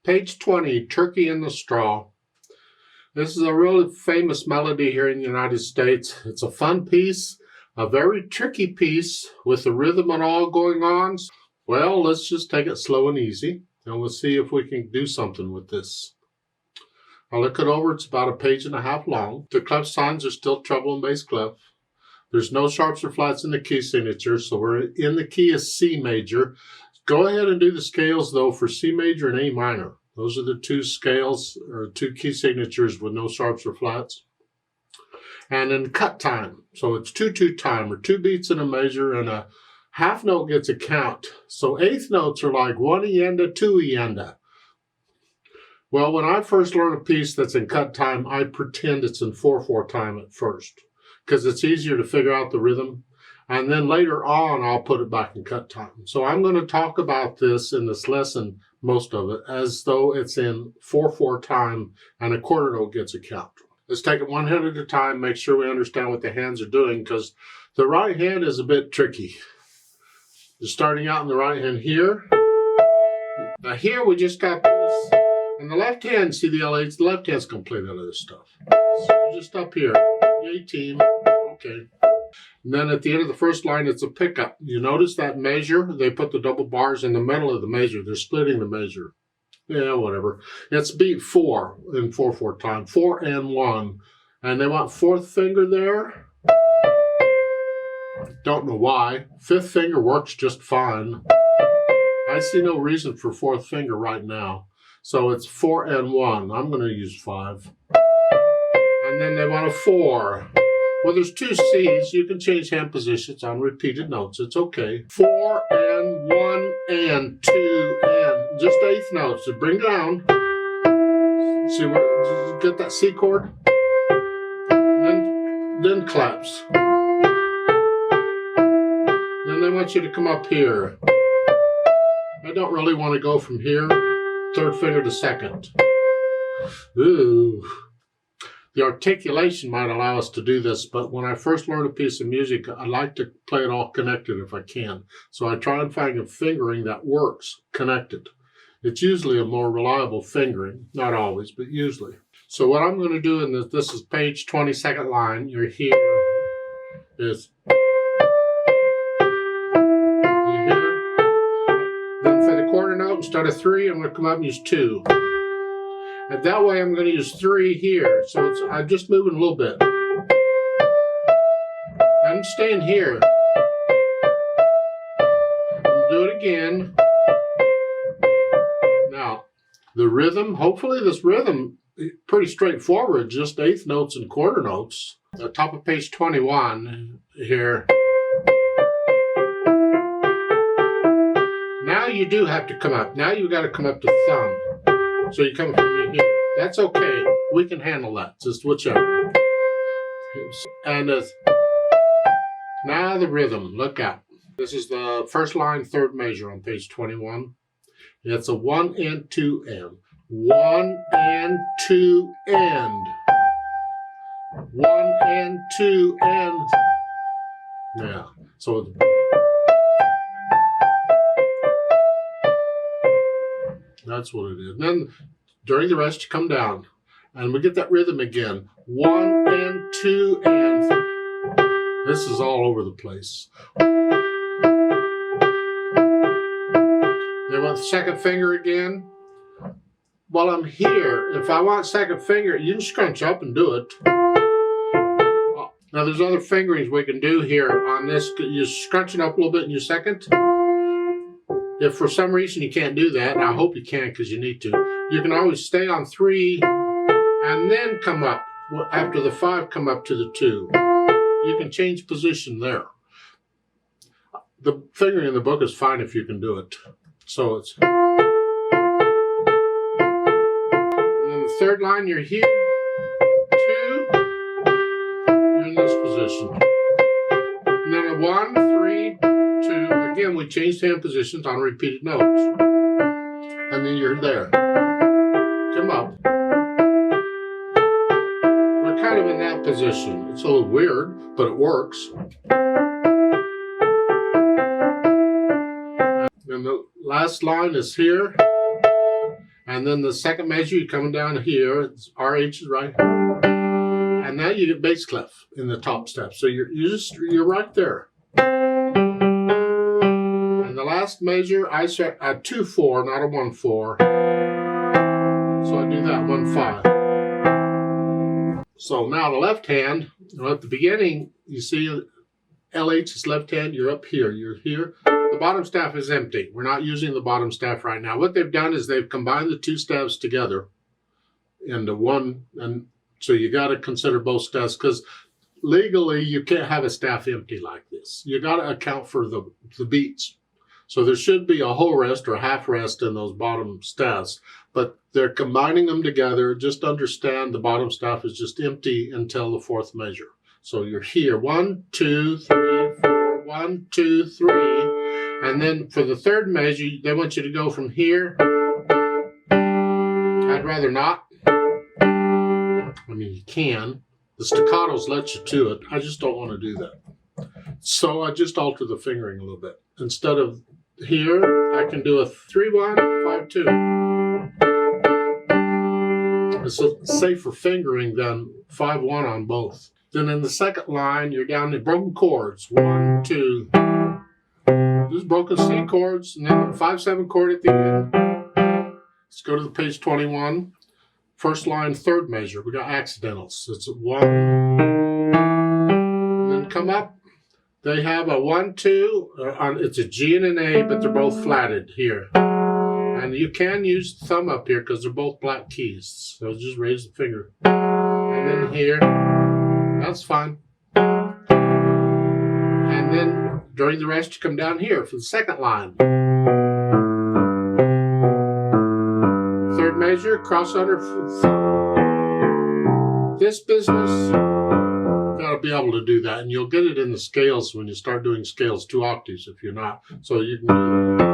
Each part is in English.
Page 20, Turkey in the Straw. This is a really famous melody here in the United States. It's a fun piece, a very tricky piece with the rhythm and all going on. Well, let's just take it slow and easy, and we'll see if we can do something with this. I'll look it over. It's about a page and a half long. The clef signs are still treble and bass clef. There's no sharps or flats in the key signature, so we're in the key of C major. Go ahead and do the scales, though, for C major and A minor. Those are the two scales, or two key signatures with no sharps or flats. And then cut time. So it's 2-2 time, or 2 beats in a measure, and a half note gets a count. So eighth notes are like 1 ienda, 2 ienda. Well, when I first learn a piece that's in cut time, I pretend it's in 4/4 time at first, because it's easier to figure out the rhythm. And then later on, I'll put it back in cut time. So I'm going to talk about this in this lesson, most of it, as though it's in 4/4 time and a quarter note gets a count. Let's take it one hand at a time, make sure we understand what the hands are doing, because the right hand is a bit tricky. You're starting out in the right hand here. Now here we just got this. And the left hand, see the LAs, the left hand's going to play that other stuff. So just up here, yay team, okay. And then at the end of the first line, it's a pickup. You notice that measure? They put the double bars in the middle of the measure. They're splitting the measure. Yeah, whatever. It's beat 4 in 4/4 time, 4 and 1. And they want 4th finger there. Don't know why. 5th finger works just fine. I see no reason for 4th finger right now. So it's 4 and 1. I'm going to use 5. And then they want a 4. Well, there's 2 C's. You can change hand positions on repeated notes. It's okay. 4 and 1 and 2 and just eighth notes. So bring down. See what? Get that C chord. Then claps. Then they want you to come up here. I don't really want to go from here. 3rd finger to 2nd. Ooh. The articulation might allow us to do this, but when I first learn a piece of music, I like to play it all connected if I can. So I try and find a fingering that works connected. It's usually a more reliable fingering. Not always, but usually. So what I'm going to do in this is page 20, second line. You're here. Is quarter note, instead of 3, I'm going to come up and use 2. And that way I'm going to use 3 here. So I'm just moving a little bit. I'm staying here. Do it again. Now, the rhythm, hopefully this rhythm is pretty straightforward, just eighth notes and quarter notes. At the top of page 21 here. Now you do have to come up. Now you've got to come up to thumb. So you come from here. That's okay. We can handle that. Just whichever. And now the rhythm. Look out. This is the first line, 3rd measure on page 21. It's a 1 and 2 and. 1 and 2 and. 1 and 2 and. Yeah. So that's what it is. And then during the rest, you come down and we get that rhythm again. 1 and 2 and. This is all over the place. They want the 2nd finger again. While I'm here, if I want 2nd finger, you can scrunch up and do it. Now there's other fingerings we can do here on this. You scrunch it up a little bit in your 2nd. If for some reason you can't do that, and I hope you can because you need to, you can always stay on 3 and then come up. After the 5, come up to the 2. You can change position there. The fingering in the book is fine if you can do it. So it's. And then the 3rd line, you're here. 2. You're in this position. And then a 1, 3, 2. Again, we changed hand positions on repeated notes. And then you're there. Come up. We're kind of in that position. It's a little weird, but it works. And the last line is here. And then the second measure, you're coming down here. It's RH is right. And now you get bass clef in the top step. So you're right there. And the last measure, I set a 2/4, not a 1/4. So I do that 1/5. So now the left hand, at the beginning, you see LH is left hand, you're up here, you're here. The bottom staff is empty. We're not using the bottom staff right now. What they've done is they've combined the two staffs together into one, and so you got to consider both staffs, because legally you can't have a staff empty like this. You got to account for the beats. So there should be a whole rest or a half rest in those bottom staffs, but they're combining them together. Just understand the bottom staff is just empty until the fourth measure. So you're here, 1, 2, 3, 4, 1, 2, 3. And then for the third measure, they want you to go from here. I'd rather not. I mean, you can. The staccatos let you to it. I just don't want to do that. So I just alter the fingering a little bit. Instead of here, I can do a 3-1, 5-2. It's a safer fingering than 5-1 on both. Then in the second line, you're down to broken chords. 1, 2. Just broken C chords, and then 5-7 chord at the end. Let's go to the page 21. First line, third measure. We got accidentals. It's 1. And then come up. They have a 1, 2. It's a G and an A, but they're both flatted here. And you can use the thumb up here because they're both black keys. So just raise the finger. And then here. That's fine. And then during the rest, you come down here for the second line. Third measure, cross under. This business, got to be able to do that. And you'll get it in the scales when you start doing scales, 2 octaves if you're not. So you can do that.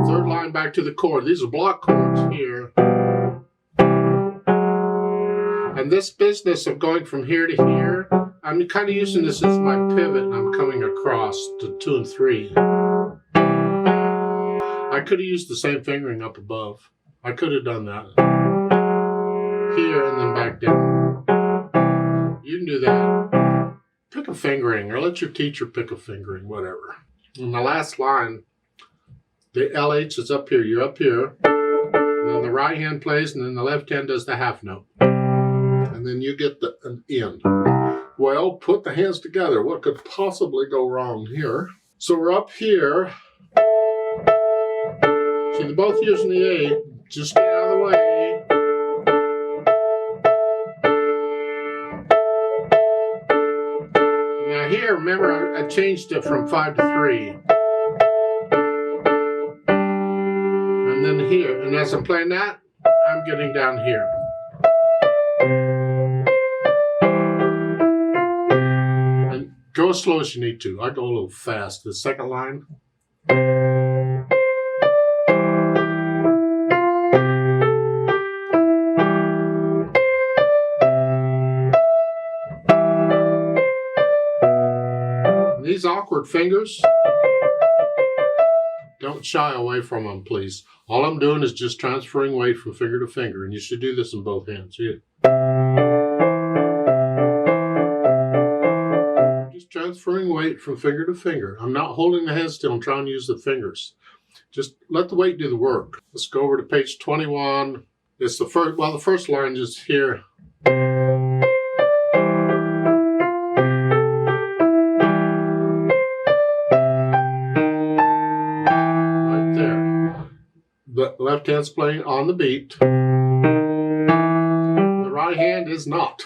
Third line back to the chord. These are block chords here. And this business of going from here to here, I'm kind of using this as my pivot, and I'm coming across to 2 and 3. I could have used the same fingering up above. I could have done that. Here and then back down. You can do that. Pick a fingering, or let your teacher pick a fingering, whatever. And the last line, the LH is up here. You're up here. And then the right hand plays, and then the left hand does the half note. And then you get an end. Well, put the hands together. What could possibly go wrong here? So we're up here. See, they're both using the A. Just get out of the way. Now here, remember, I changed it from 5 to 3. And then here. And as I'm playing that, I'm getting down here. Go as slow as you need to. I go a little fast. The second line. These awkward fingers, don't shy away from them, please. All I'm doing is just transferring weight from finger to finger, and you should do this in both hands. Here. Transferring weight from finger to finger. I'm not holding the hand still. I'm trying to use the fingers. Just let the weight do the work. Let's go over to page 21. It's the first, well, the first line is here. Right there. The left hand's playing on the beat. The right hand is not.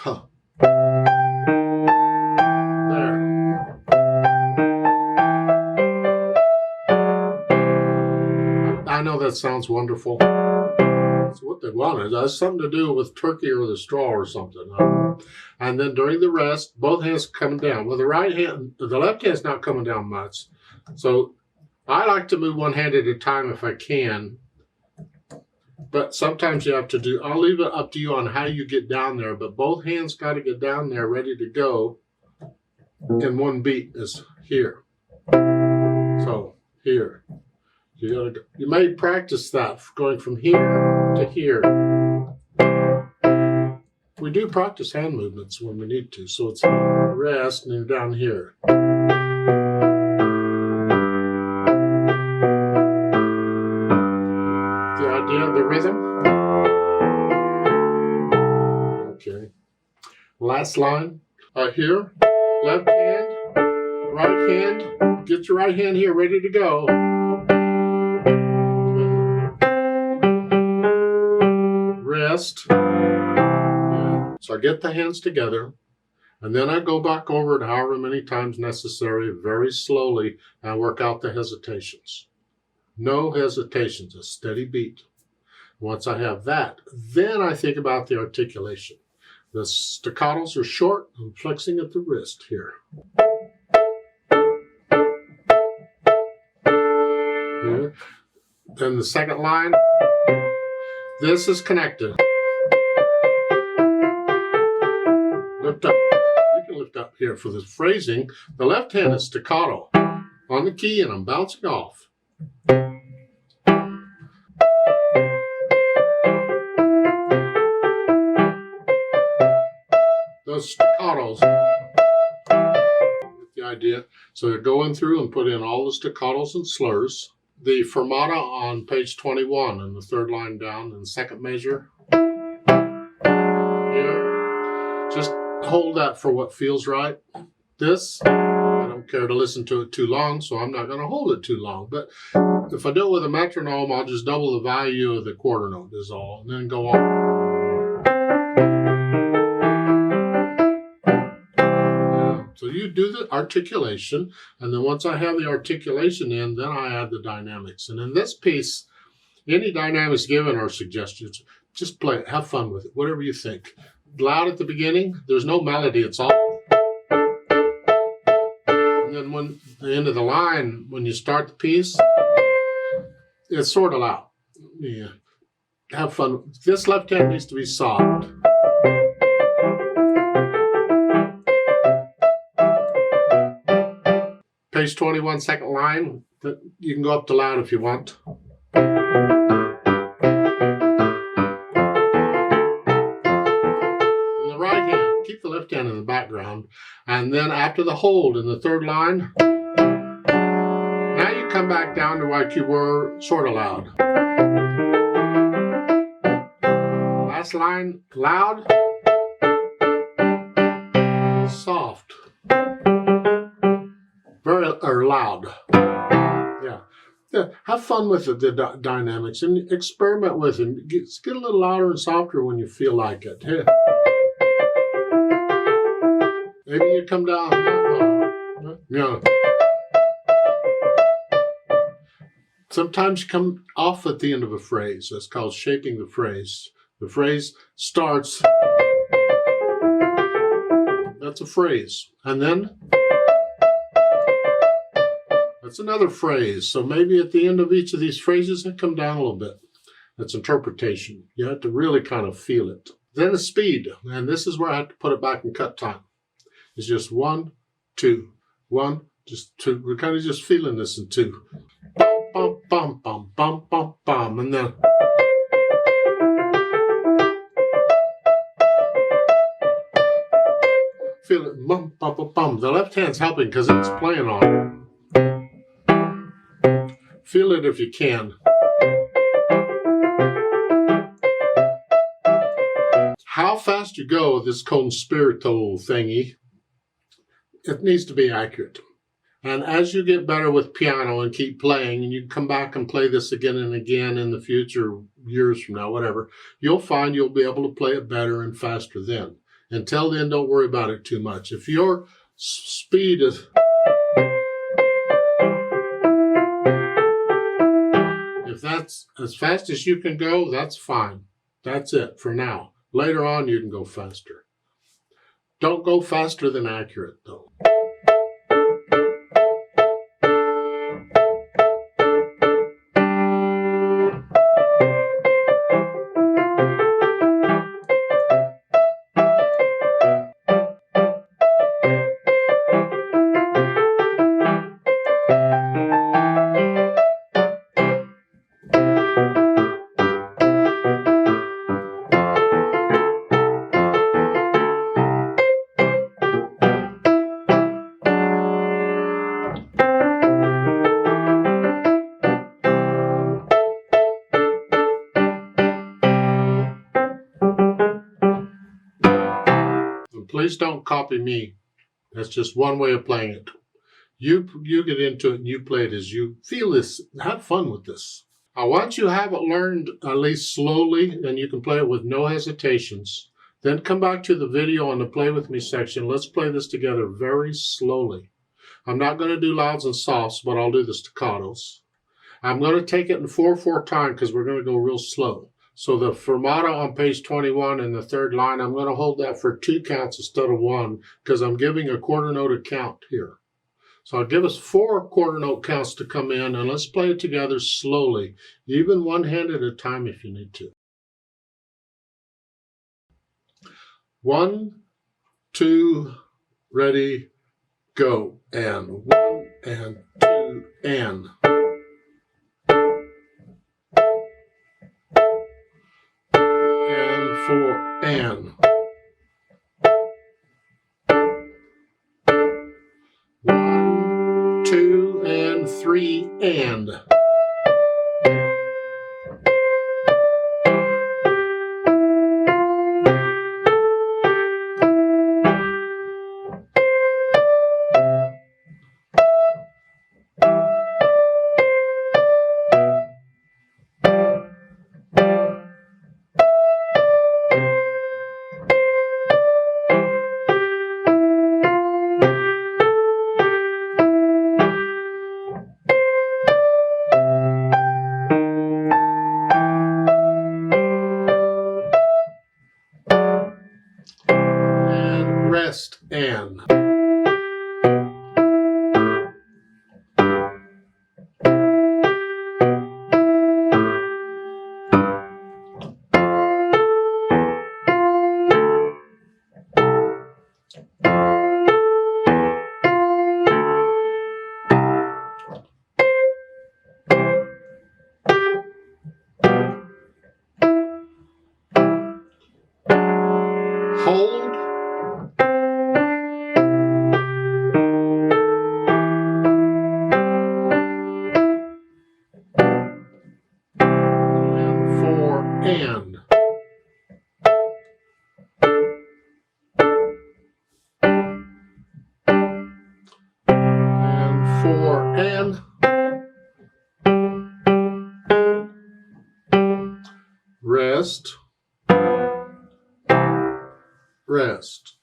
I know that sounds wonderful. That's what they wanted. It has something to do with turkey or the straw or something. And then during the rest, both hands coming down. Well, the left hand's not coming down much. So I like to move one hand at a time if I can. But sometimes you have to do, I'll leave it up to you on how you get down there. But both hands got to get down there ready to go. And one beat is here. So here. You may practice that going from here to here. We do practice hand movements when we need to, so it's rest and then down here. The idea, the rhythm. Okay. Last line. Here, left hand, right hand. Get your right hand here ready to go. Rest. Yeah. So I get the hands together, and then I go back over it however many times necessary, very slowly, and work out the hesitations. No hesitations, a steady beat. Once I have that, then I think about the articulation. The staccatos are short. I'm flexing at the wrist here. Here. Then the second line, this is connected. Lift up. You can lift up here for the phrasing. The left hand is staccato on the key, and I'm bouncing off. Those staccatos, the idea. So they're going through and put in all the staccatos and slurs. The fermata on page 21 and the third line down in the second measure. Here, just hold that for what feels right. This, I don't care to listen to it too long, so I'm not going to hold it too long. But if I do it with a metronome, I'll just double the value of the quarter note is all, and then go on. So you do the articulation, and then once I have the articulation in, then I add the dynamics. And in this piece, any dynamics given are suggestions. Just play it, have fun with it, whatever you think. Loud at the beginning, there's no melody, it's all. And then when the end of the line, when you start the piece, it's sort of loud. Yeah, have fun. This left hand needs to be soft. Page 21, second line. You can go up to loud if you want. And the right hand, keep the left hand in the background. And then after the hold in the third line, now you come back down to like you were sort of loud. Last line, loud, soft. Or loud. Yeah. Have fun with the dynamics and experiment with it. Get a little louder and softer when you feel like it. Yeah. Maybe you come down. Yeah. Sometimes you come off at the end of a phrase. That's called shaping the phrase. The phrase starts. That's a phrase. And then that's another phrase. So maybe at the end of each of these phrases, I come down a little bit. That's interpretation. You have to really kind of feel it. Then the speed. And this is where I have to put it back in cut time. It's just 1, 2, 1, just 2. We're kind of just feeling this in 2. Bum, bum, bum, bum, bum, bum. And then feel it. Bum, bum, bum, bum. The left hand's helping because it's playing on it. Feel it if you can. How fast you go with this conspirato thingy, it needs to be accurate. And as you get better with piano and keep playing, and you come back and play this again and again in the future, years from now, whatever, you'll find you'll be able to play it better and faster then. Until then, don't worry about it too much. If your speed is... If that's as fast as you can go, that's fine. That's it for now. Later on, you can go faster. Don't go faster than accurate, though. Please don't copy me. That's just one way of playing it. You get into it and you play it as you feel this. Have fun with this. Once you have it learned, at least slowly, and you can play it with no hesitations, then come back to the video on the Play With Me section. Let's play this together very slowly. I'm not going to do louds and softs, but I'll do the staccatos. I'm going to take it in 4/4 time because we're going to go real slow. So the fermato on page 21 in the third line, I'm going to hold that for 2 counts instead of 1 because I'm giving a quarter note a count here. So I'll give us 4 quarter note counts to come in, and let's play it together slowly, even one hand at a time if you need to. 1, 2, ready, go. And 1 and 2 and. And 4 and. 1, 2, and 3 and. Rest and. Hold. And 4 and rest, rest.